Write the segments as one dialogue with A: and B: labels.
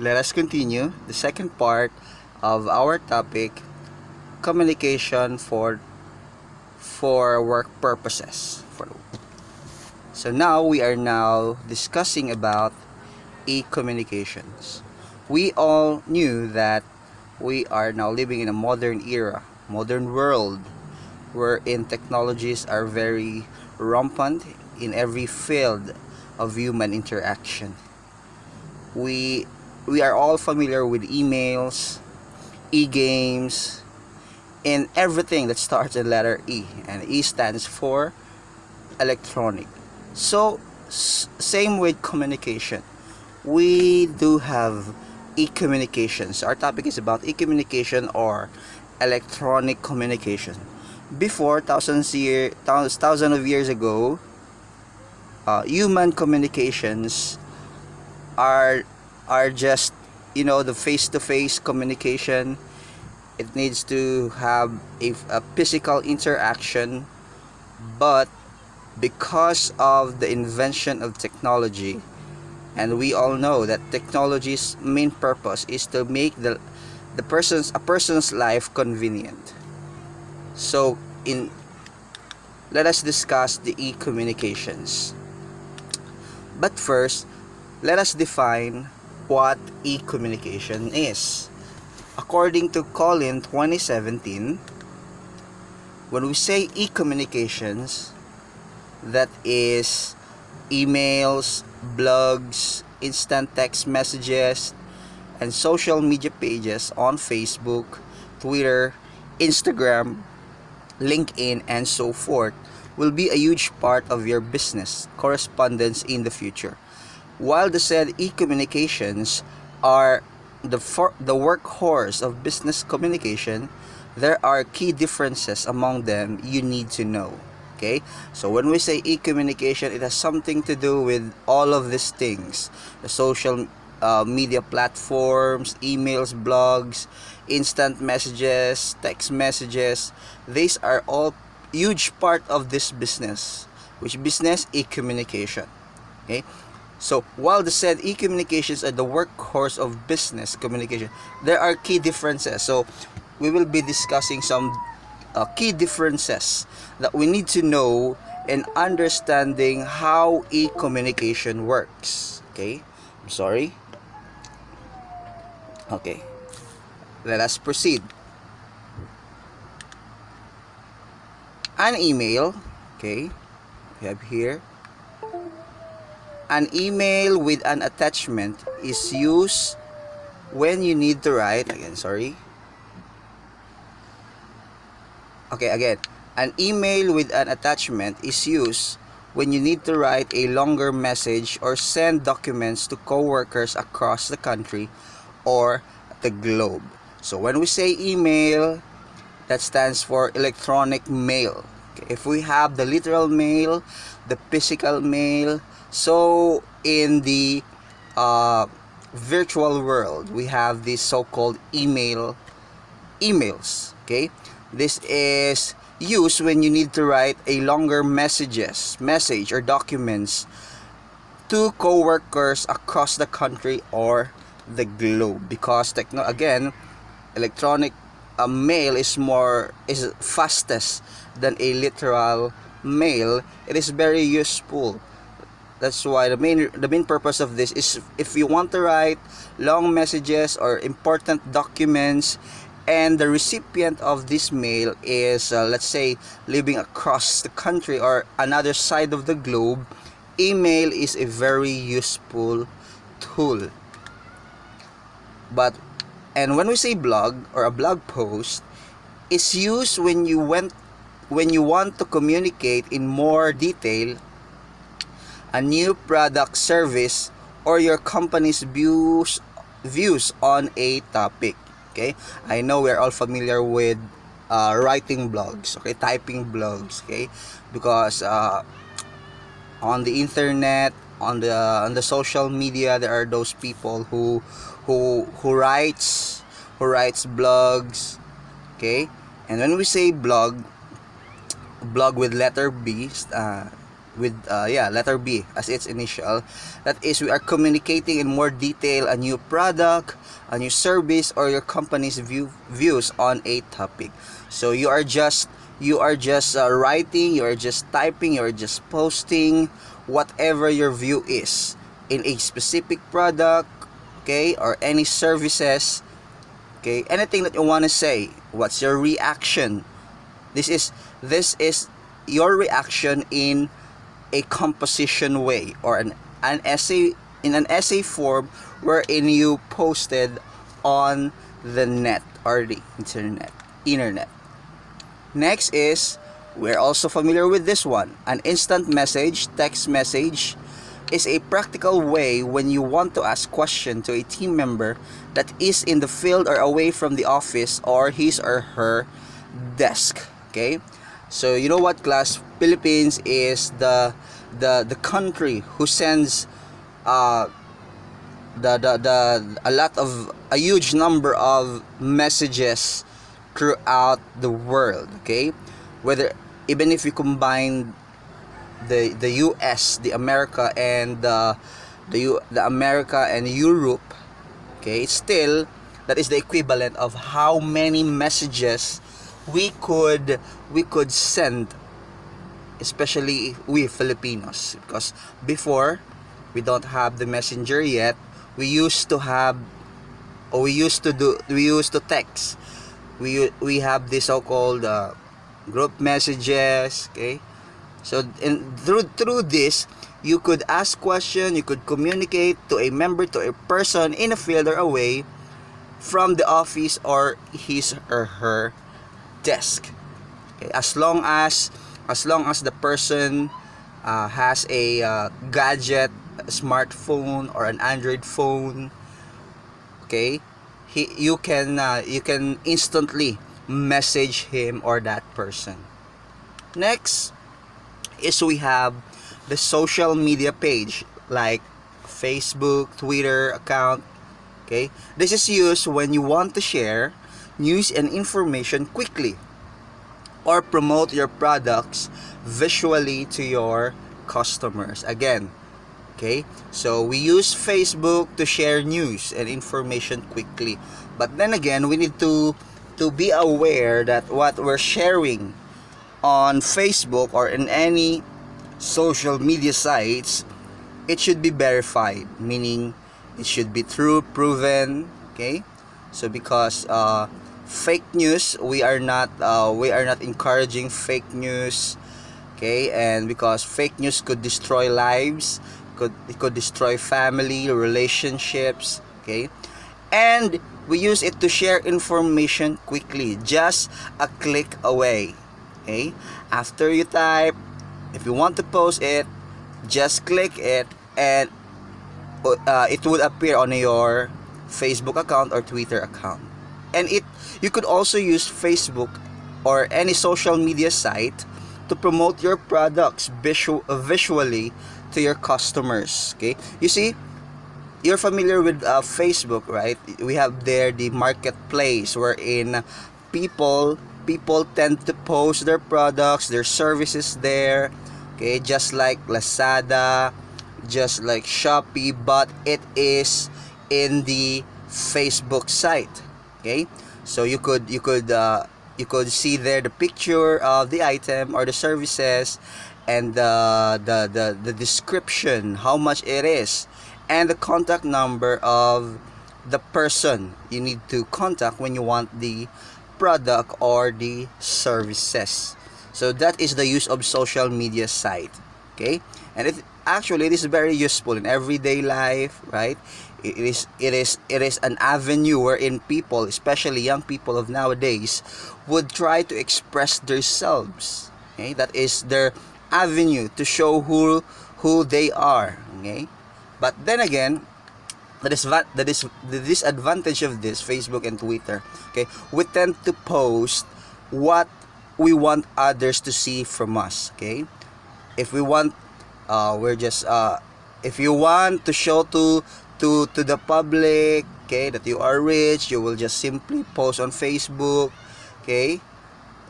A: let us continue the second part of our topic, communication for work purposes. So now we are now discussing about e-communications. We all knew that we are now living in a modern era, modern world, wherein technologies are very rampant in every field of human interaction. We are all familiar with emails, e-games, and everything that starts with letter E, and E stands for electronic. So same with communication. We do have e-communications. Our topic is about e-communication or electronic communication. Before thousands of years ago, human communications are just the face-to-face communication. It needs to have a physical interaction, but because of the invention of technology, and we all know that technology's main purpose is to make a person's life convenient. So let us discuss the e-communications. But first, let us define what e-communication is. According to Collin 2017, when we say e-communications, that is emails, blogs, instant text messages, and social media pages on Facebook, Twitter, Instagram, LinkedIn, and so forth, will be a huge part of your business correspondence in the future. While the said e-communications are the workhorse of business communication, there are key differences among them you need to know. Okay, so when we say e-communication, it has something to do with all of these things: the social media platforms, emails, blogs, instant messages, text messages. These are all huge part of this business. Which business? E-communication. Okay, so while the said e-communications are the workhorse of business communication, there are key differences. So we will be discussing some key differences that we need to know in understanding how e-communication works. Okay, I'm sorry. Okay, let us proceed. An email, okay, we have here an email with an attachment is used when you need to write an email with an attachment is used when you need to write a longer message or send documents to coworkers across the country or the globe. So when we say email, that stands for electronic mail. Okay, if we have the literal mail, the physical mail, so in the virtual world, we have these so-called emails. Okay, this is used when you need to write a longer message or documents to co-workers across the country or the globe, because electronic mail is fastest than a literal mail. It is very useful. That's why the main purpose of this is if you want to write long messages or important documents, and the recipient of this mail is let's say living across the country or another side of the globe, email is a very useful tool. And when we say blog or a blog post, it's used when you want to communicate in more detail a new product, service, or your company's views on a topic. Okay, I know we're all familiar with writing blogs, okay, typing blogs, okay, because on the internet, on the social media, there are those people who writes blogs. Okay, and when we say blog with letter B, with letter B as its initial. That is, we are communicating in more detail a new product, a new service, or your company's views on a topic. So you are just writing, you are just typing, you are just posting whatever your view is in a specific product, okay, or any services, okay, anything that you want to say. What's your reaction? This is your reaction in a composition way, or an essay, in an essay form, wherein you posted on the net or the internet. Next is, we're also familiar with this one, an instant message, text message is a practical way when you want to ask question to a team member that is in the field or away from the office or his or her desk. Okay, so you know what, class? Philippines is the country who sends a huge number of messages throughout the world. Okay, whether, even if you combine the US, the America, and the America and Europe, okay, still that is the equivalent of how many messages we could send, especially we Filipinos, because before we don't have the messenger yet. We used to have, or we used to text. We have the so-called group messages, okay. So through this, you could ask question, you could communicate to a member, to a person in a field or away from the office or his or her desk. Okay, as long as the person has a gadget, a smartphone or an Android phone, okay, you can instantly message him or that person. Next is, we have the social media page like Facebook, Twitter account. Okay, this is used when you want to share news and information quickly or promote your products visually to your customers. Again, okay, so we use Facebook to share news and information quickly, but then again, we need to be aware that what we're sharing on Facebook or in any social media sites, it should be verified, meaning it should be true, proven. Okay, so because fake news, we are not encouraging fake news. Okay, and because fake news could destroy lives, it could destroy family relationships. Okay, and we use it to share information quickly, just a click away. Okay, after you type, if you want to post it, just click it, and it would appear on your Facebook account or Twitter account. And you could also use Facebook or any social media site to promote your products visually to your customers. Okay, you see, you're familiar with Facebook, right? We have there the marketplace wherein people tend to post their products, their services there. Okay, just like Lazada, just like Shopee, but it is in the Facebook site. Okay, so you could see there the picture of the item or the services, and the description, how much it is, and the contact number of the person you need to contact when you want the product or the services. So that is the use of social media site. Okay, and it is very useful in everyday life, right? It is an avenue wherein people, especially young people of nowadays, would try to express themselves. Okay, that is their avenue to show who they are. Okay, but then again, the disadvantage of this Facebook and Twitter, okay, we tend to post what we want others to see from us. Okay, if we want, if you want to show to the public, okay, that you are rich, you will just simply post on Facebook. Okay,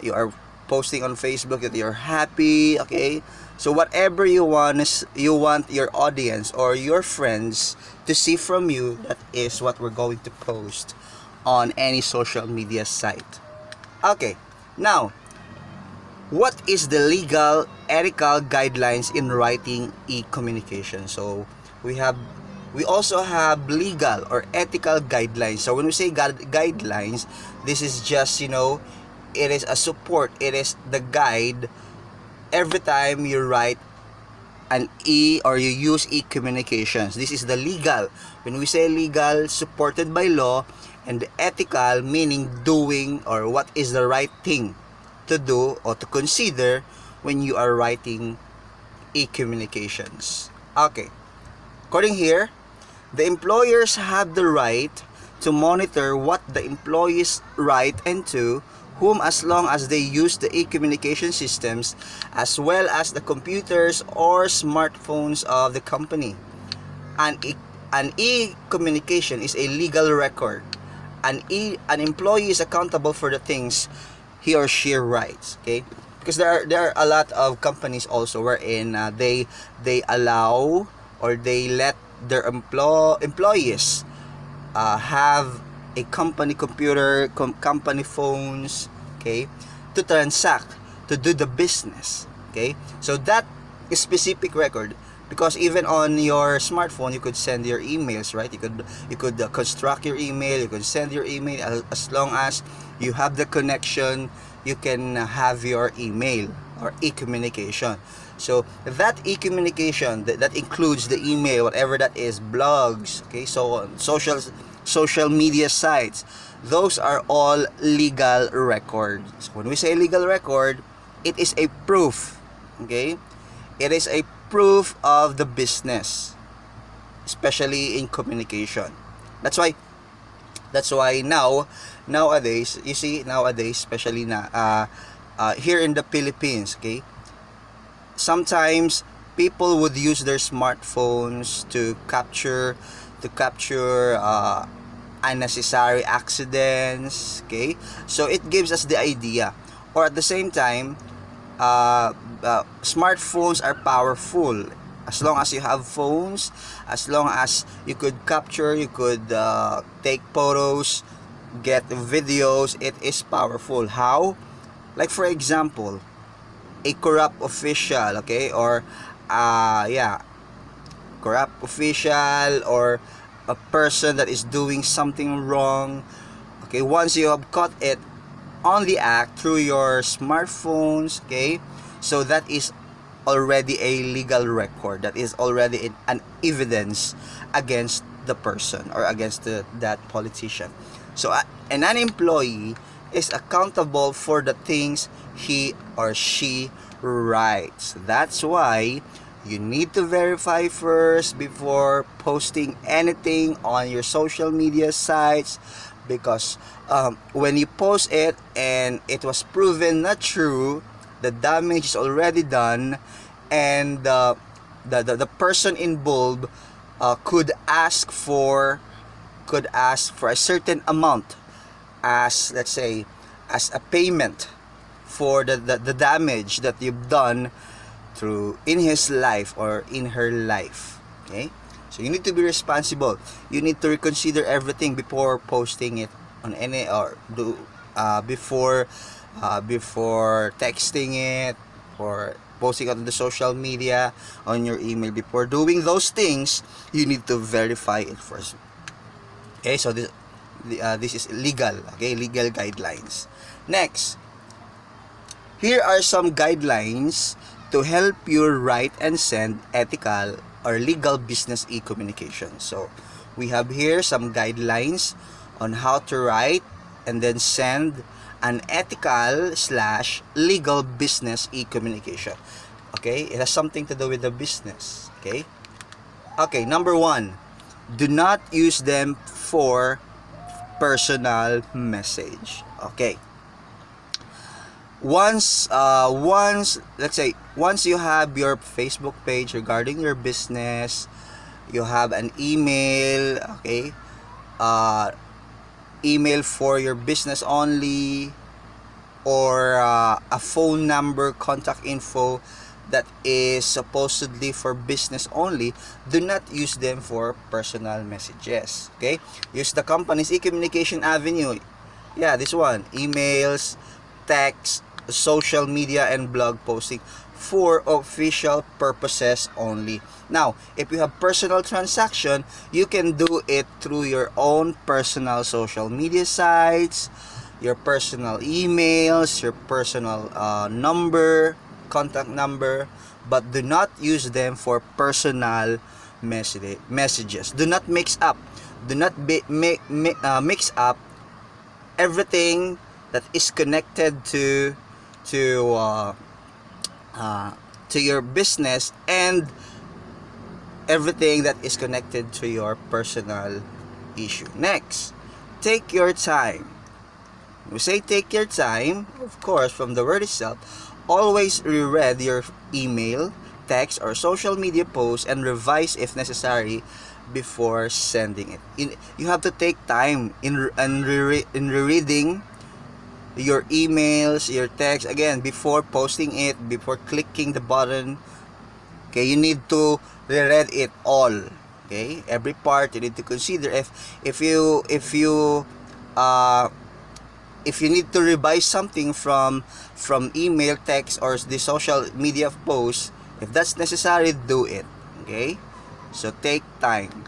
A: you are posting on Facebook that you're happy, okay? So whatever you want your audience or your friends to see from you, that is what we're going to post on any social media site. Okay, now, what is the legal ethical guidelines in writing e-communication? So we also have legal or ethical guidelines. So when we say guidelines, this is just, it is a support, it is the guide every time you write an or you use e-communications. This is the legal. When we say legal, supported by law, and the ethical, meaning doing or what is the right thing to do or to consider when you are writing e-communications. Okay, according here, the employers have the right to monitor what the employees write and to whom, as long as they use the e-communication systems as well as the computers or smartphones of the company. An e-communication is a legal record. An employee is accountable for the things he or she writes. Okay, because there are a lot of companies also wherein they allow or they let their employees have a company computer, company phones, okay, to transact, to do the business. Okay, so that is specific record, because even on your smartphone you could send your emails, right? You could construct your email, you could send your email. As long as you have the connection, you can have your email or e-communication. So that e-communication that includes the email, whatever that is, blogs, okay, so on, social media sites, those are all legal records. So when we say legal record, it is a proof, okay? It is a proof of the business, especially in communication. That's why nowadays, you see, especially here in the Philippines, okay, sometimes people would use their smartphones to capture unnecessary accidents, okay? So it gives us the idea. Or at the same time, smartphones are powerful. As long as you have phones, as long as you could capture, you could take photos, get videos, it is powerful. How? Like for example, a corrupt official, okay, or corrupt official, or a person that is doing something wrong, okay, once you have caught it on the act through your smartphones, okay, so that is already a legal record, that is already an evidence against the person or against that politician. So an employee is accountable for the things he or she writes. That's why you need to verify first before posting anything on your social media sites, because when you post it and it was proven not true, the damage is already done, and the person involved could ask for a certain amount, as, let's say, as a payment for the damage that you've done through in his life or in her life. Okay, so you need to be responsible. You need to reconsider everything before posting it on any, or do before texting it or posting it on the social media, on your email. Before doing those things, you need to verify it first. Okay, so this is legal, okay, legal guidelines. Next, here are some guidelines to help you write and send ethical or legal business e-communication. So we have here some guidelines on how to write and then send an ethical / legal business e-communication. Okay, it has something to do with the business. Okay, number 1, do not use them for personal message. Okay, once let's say once you have your Facebook page regarding your business, you have an email, email for your business only, or a phone number, contact info that is supposedly for business only, do not use them for personal messages. Okay, use the company's e-communication avenue. Yeah, this one: emails, text, social media, and blog posting for official purposes only. Now, if you have personal transaction, you can do it through your own personal social media sites, your personal emails, your personal contact number, but do not use them for personal messages. Do not mix up. Do not mix up everything that is connected to your business and everything that is connected to your personal issue. Next, take your time. We say take your time, of course, from the word itself. Always reread your email, text, or social media posts and revise if necessary before sending it. You have to take time in rereading your emails, your text, again, before posting it, before clicking the button. Okay, you need to reread it all. Okay, every part you need to consider. If you need to revise something from email, text, or the social media post, if that's necessary, do it. Okay, so take time.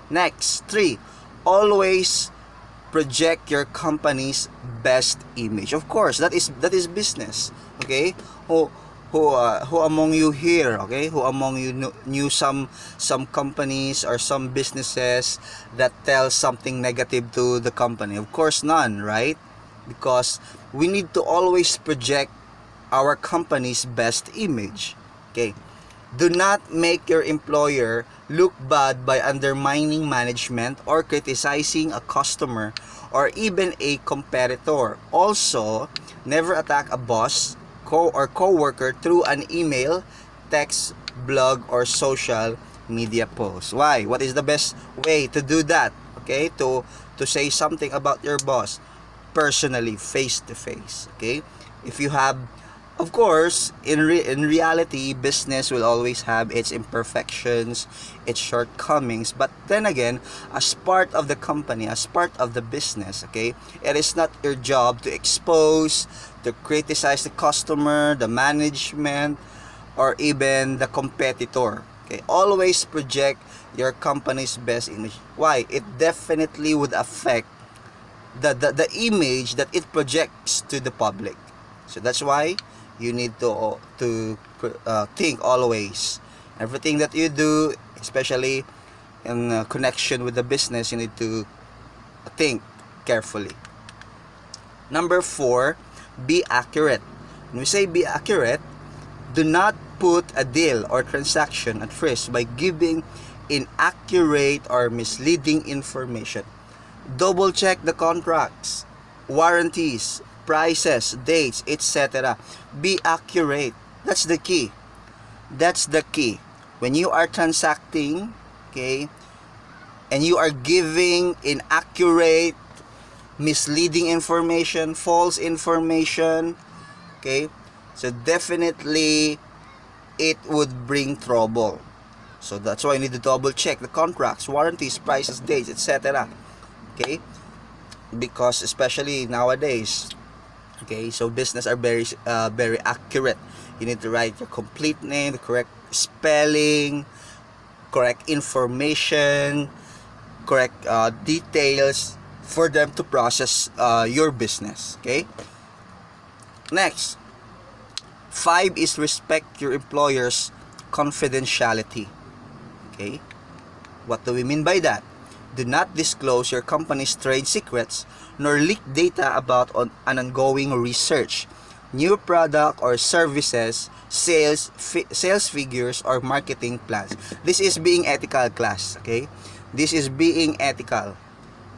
A: Next, 3, always project your company's best image. Of course, that is business. Okay, who among you here, okay, who among you knew some companies or some businesses that tell something negative to the company? Of course, none, right? Because we need to always project our company's best image. Okay, do not make your employer look bad by undermining management or criticizing a customer or even a competitor. Also, never attack a boss or co-worker through an email, text, blog, or social media post. Why? What is the best way to do that? Okay, to say something about your boss personally, face to face. Okay, if you have, of course, in reality, business will always have its imperfections, its shortcomings. But then again, as part of the company, as part of the business, okay, it is not your job to expose, to criticize the customer, the management, or even the competitor. Okay, always project your company's best image. Why? It definitely would affect the image that it projects to the public. So that's why you need to think always. Everything that you do, especially in connection with the business, you need to think carefully. Number 4, be accurate. When we say be accurate, do not put a deal or transaction at risk by giving inaccurate or misleading information. Double check the contracts, warranties, prices, dates, etc. Be accurate. That's the key. That's the key. When you are transacting, okay, and you are giving inaccurate, misleading information, false information, okay, so definitely it would bring trouble. So that's why you need to double check the contracts, warranties, prices, dates, etc. Okay, because especially nowadays, okay, so business are very accurate. You need to write your complete name, the correct spelling, correct information, correct details for them to process your business. Okay, next, 5 is respect your employer's confidentiality. Okay, what do we mean by that? Do not disclose your company's trade secrets nor leak data about an ongoing research, new product or services, sales figures, or marketing plans. This is being ethical, class. Okay, this is being ethical.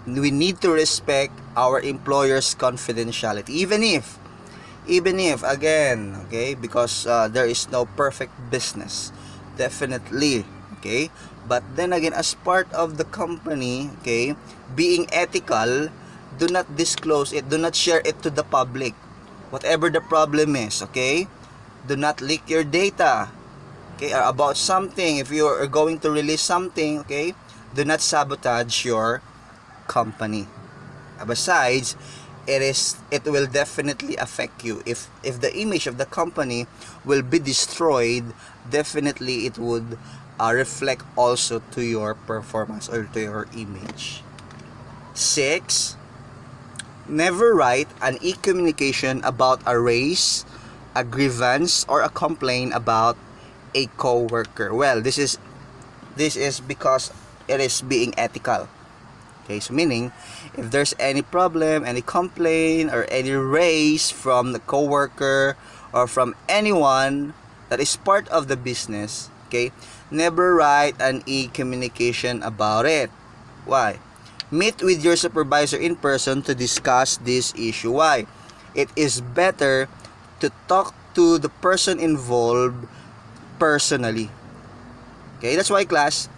A: We need to respect our employer's confidentiality, even if again, okay, because there is no perfect business, definitely. Okay, but then again, as part of the company, okay, being ethical, do not disclose it, do not share it to the public. whatever the problem is, okay? Do not leak your data, okay, about something. If you are going to release something, okay, do not sabotage your company. Besides, it will definitely affect you. If the image of the company will be destroyed, definitely it would reflect also to your performance or to your image. 6, never write an e-communication about a raise, a grievance, or a complaint about a co-worker. Well, this is because it is being ethical. Okay, so meaning, if there's any problem, any complaint, or any raise from the coworker or from anyone that is part of the business, okay, never write an e-communication about it. Why? Meet with your supervisor in person to discuss this issue. Why? It is better to talk to the person involved personally. Okay, that's why, class,